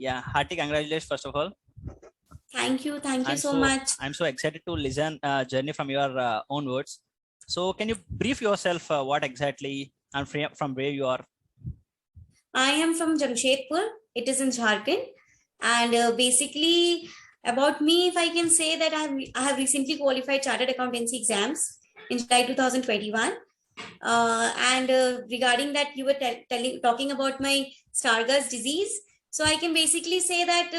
Yeah, hearty congratulations first of all. Thank you. Thank you I'm so so much. I'm so excited to listen journey from your own words. So can you brief yourself what exactly and from where you are? I am from Jamshedpur. It is in Jharkhand. And basically, about me, if I can say that I have recently qualified chartered accountancy exams in July 2021. And regarding that, you were talking about my Stargardt's disease. So I can basically say that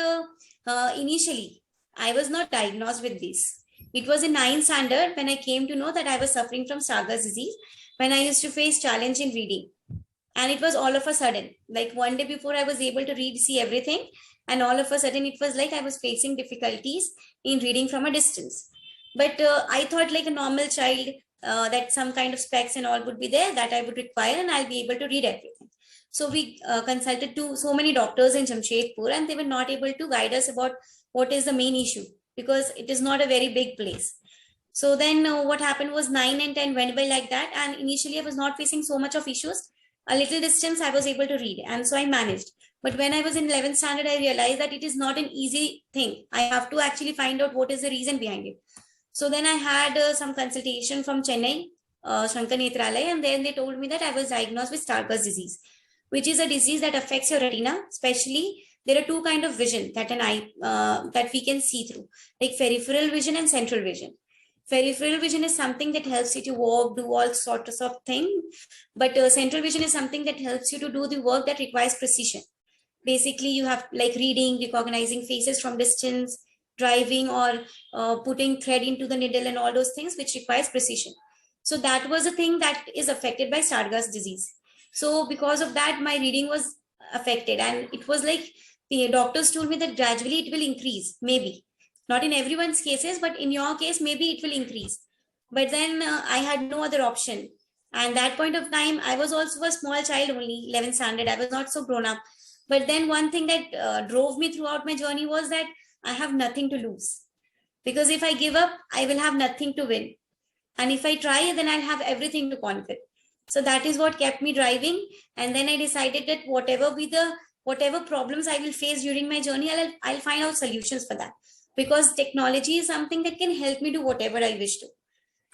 initially, I was not diagnosed with this. It was in 9th standard when I came to know that I was suffering from Stargardt's disease when I used to face challenge in reading. And it was all of a sudden, like one day before I was able to read, see everything. And all of a sudden, it was like I was facing difficulties in reading from a distance. But I thought like a normal child, that some kind of specs and all would be there that I would require and I'll be able to read everything. So we consulted to so many doctors in Jamshedpur and they were not able to guide us about what is the main issue because it is not a very big place. So then what happened was 9 and 10 went by like that. And initially I was not facing so much of issues. A little distance I was able to read and so I managed. But when I was in 11th standard, I realized that it is not an easy thing. I have to actually find out what is the reason behind it. So then I had some consultation from Chennai, Shankar Netralaya, and then they told me that I was diagnosed with Stargardt's disease, which is a disease that affects your retina. Especially, there are two kind of vision that an eye that we can see through, like peripheral vision and central vision. Peripheral vision is something that helps you to walk, do all sorts of things, but central vision is something that helps you to do the work that requires precision. Basically, you have like reading, recognizing faces from distance, driving, or putting thread into the needle and all those things which requires precision. So that was a thing that is affected by Stargardt's disease. So because of that, my reading was affected, and it was like the doctors told me that gradually it will increase, maybe not in everyone's cases, but in your case maybe it will increase. But then I had no other option, and that point of time I was also a small child, only 11th standard. I was not so grown up. But then one thing that drove me throughout my journey was that I have nothing to lose, because if I give up I will have nothing to win, and if I try then I'll have everything to conquer. So that is what kept me driving. And then I decided that whatever problems I will face during my journey, I'll find out solutions for that, because technology is something that can help me do whatever I wish to.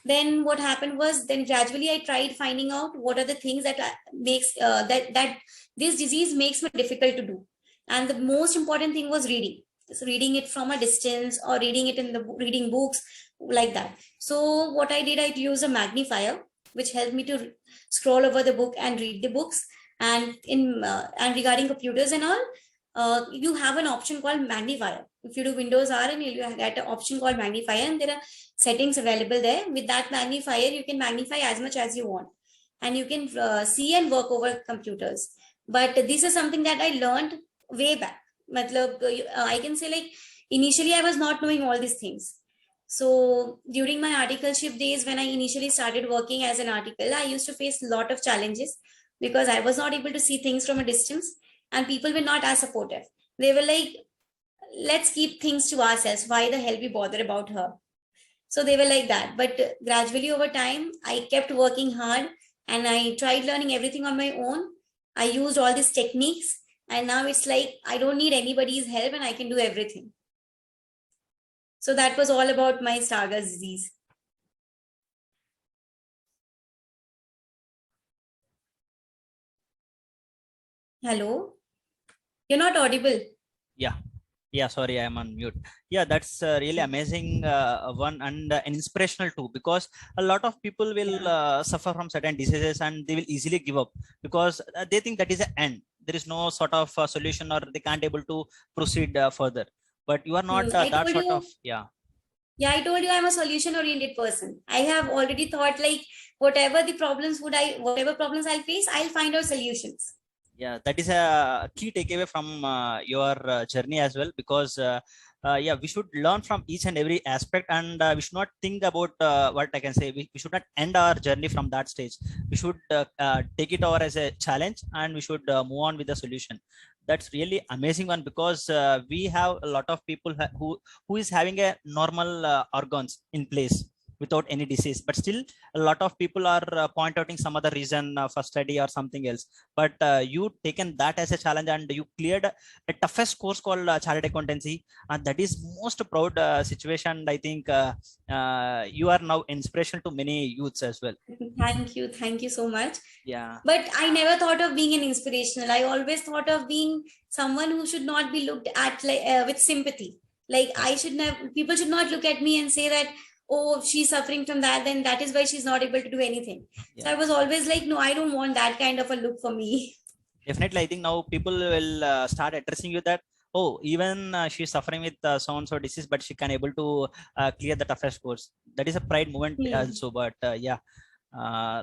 Then what happened was, then gradually I tried finding out what are the things that makes that this disease makes me difficult to do. And the most important thing was reading. So reading it from a distance or reading it in the reading books, like that. So what I did, I used a magnifier which helped me to scroll over the book and read the books. And in and regarding computers and all, you have an option called magnifier. If you do Windows R, and you get an option called magnifier, and there are settings available there. With that magnifier, you can magnify as much as you want, and you can see and work over computers. But this is something that I learned way back. Matlab, I can say, like, initially I was not knowing all these things. So during my articleship days, when I initially started working as an article, I used to face a lot of challenges because I was not able to see things from a distance, and people were not as supportive. They were like, let's keep things to ourselves. Why the hell we bother about her? So they were like that. But gradually over time, I kept working hard and I tried learning everything on my own. I used all these techniques, and now it's like I don't need anybody's help and I can do everything. So that was all about my Stargardt's disease. Hello? You're not audible. Yeah, sorry, I'm on mute. Yeah, that's really amazing one, and an inspirational too, because a lot of people will suffer from certain diseases and they will easily give up because they think that is the end. There is no sort of solution, or they can't able to proceed further. But you are not I that told sort of, you. yeah. Yeah, I told you I'm a solution oriented person. I have already thought like whatever problems I'll face, I'll find out solutions. Yeah, that is a key takeaway from your journey as well, because yeah, we should learn from each and every aspect, and we should not think about what I can say. We should not end our journey from that stage. We should take it over as a challenge, and we should move on with the solution. That's really amazing one, because we have a lot of people who is having a normal organs in place. without any disease, but still a lot of people are point outing some other reason for study or something else. But you taken that as a challenge and you cleared a toughest course called chartered accountancy, and that is most proud situation. I think you are now inspiration to many youths as well. Thank you so much. Yeah, But I never thought of being an inspirational. I always thought of being someone who should not be looked at like with sympathy. Like I should never, people should not look at me and say that, oh, she's suffering from that, then that is why she's not able to do anything. So yeah. I was always like, no, I don't want that kind of a look for me. Definitely, I think now people will start addressing you that, oh, even she's suffering with so and so disease, but she can able to clear the toughest course. That is a pride moment also. But yeah,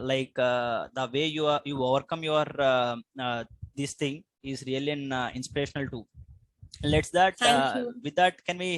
like the way you overcome your this thing is really an inspirational too. Let's that Thank you. with that, can we